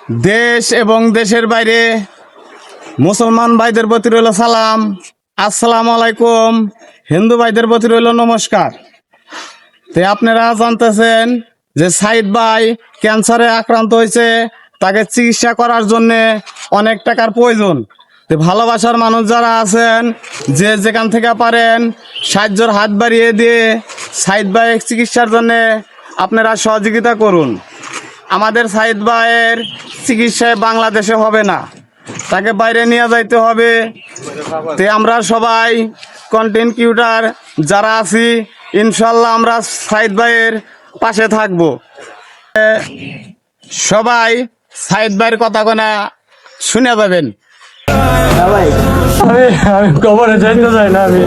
দেশ এবং দেশের বাইরে মুসলমান ভাইদের প্রতি রইল সালাম, আসসালামু আলাইকুম। হিন্দু ভাইদের প্রতি রইল নমস্কার। তো আপনারা জানতেছেন যে সাইদ ভাই ক্যান্সারে আক্রান্ত হয়েছে, তাকে চিকিৎসা করার জন্য অনেক টাকার প্রয়োজন। তো ভালোবাসার মানুষ যারা আছেন, যে যেখান থেকে পারেন সাহায্যের হাত বাড়িয়ে দিয়ে সাইদ ভাই চিকিৎসার জন্য আপনারা সহযোগিতা করুন। আমাদের সাইদ ভাইয়ের চিকিৎসায় বাংলাদেশে হবে না, তাকে বাইরে নিয়ে যাইতে হবে। তে আমরা সবাই কন্টেন্ট ক্রিয়েটর যারা আছি, ইনশাল্লাহ আমরা সাইদ ভাইয়ের পাশে থাকব। সবাই সাইদ ভাইয়ের কথা কোনা শুনে যাবেন। আমি কবরে যাইতে চাই না, আমি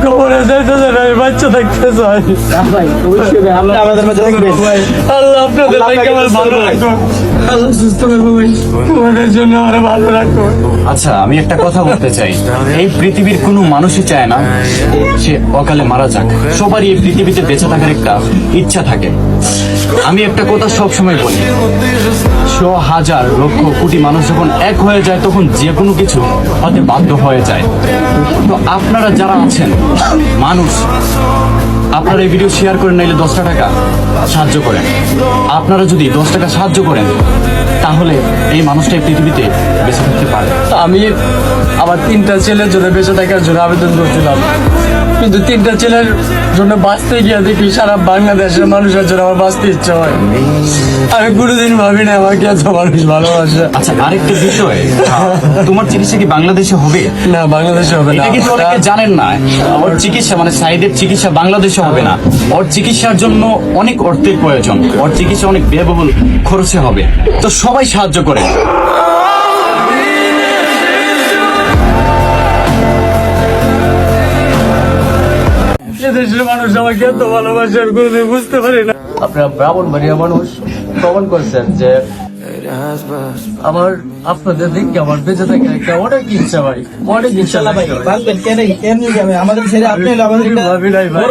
কবরে যাইতে চাই না, আমি বাচ্চা থাকতে চাই। আল্লাহ আপনাদের আমার ভালো রাখো, আল্লাহ সুস্থ করবো ভাই, তোমাদের জন্য আমার ভালো রাখো। আচ্ছা, আমি একটা কথা বলতে চাই। এই পৃথিবীর কোনো মানুষই চায় না সে অকালে মারা যাক। সবারই এই পৃথিবীতে বেঁচে থাকার একটা ইচ্ছা থাকে। আমি একটা কথা সব সময় বলি, 100,000 লক্ষ কোটি মানুষ যখন এক হয়ে যায় তখন যে কোনো কিছু হতে বাধ্য হয়ে যায়। তো আপনারা যারা আছেন মানুষ, আপনারা এই ভিডিও শেয়ার করেন, নাইলে 10 টাকা সাহায্য করেন। আপনারা যদি 10 টাকা সাহায্য করেন তাহলে এই মানুষটা এই পৃথিবীতে বেঁচে থাকতে পারে। আমি আমার 3টা ছেলের জন্য বেঁচে থাকার জন্য আবেদন করছিলাম, কিন্তু 3টা ছেলের জন্য বাঁচতে গিয়ে দেখি সারা বাংলাদেশের মানুষের জন্য আমার বাঁচতে ইচ্ছা হয়। আমি কোনোদিন ভাবি না আমাকে এত মানুষ ভালোবাসে। আচ্ছা, আরেকটা বিষয়, তোমার চিকিৎসা কি বাংলাদেশে হবে? না, বাংলাদেশে হবে না। এটা কিন্তু অনেকে জানেন না। ওর চিকিৎসা মানে সাইদের চিকিৎসা বাংলাদেশে হবে না। ওর চিকিৎসার জন্য অনেক অর্থের প্রয়োজন, ওর চিকিৎসা অনেক ব্যয়বহুল খরচে হবে। তো সবাই সাহায্য করে। দেশের মানুষ আমাকে এত ভালোবাসে আমি কোনোদিন বুঝতে পারি না। আপনারা ব্রাহ্মণবাড়িয়া মানুষ প্রমাণ করছেন যে আমার আপনাদের দেখে আমার বেঁচে থাকার একটা অনেক ইচ্ছা ভাই, অনেক ইচ্ছা। ভাই, বাঁচবেন কেন? আমাদের ছেড়ে আপনি হলো আমাদের ভাবি নাই ভাই।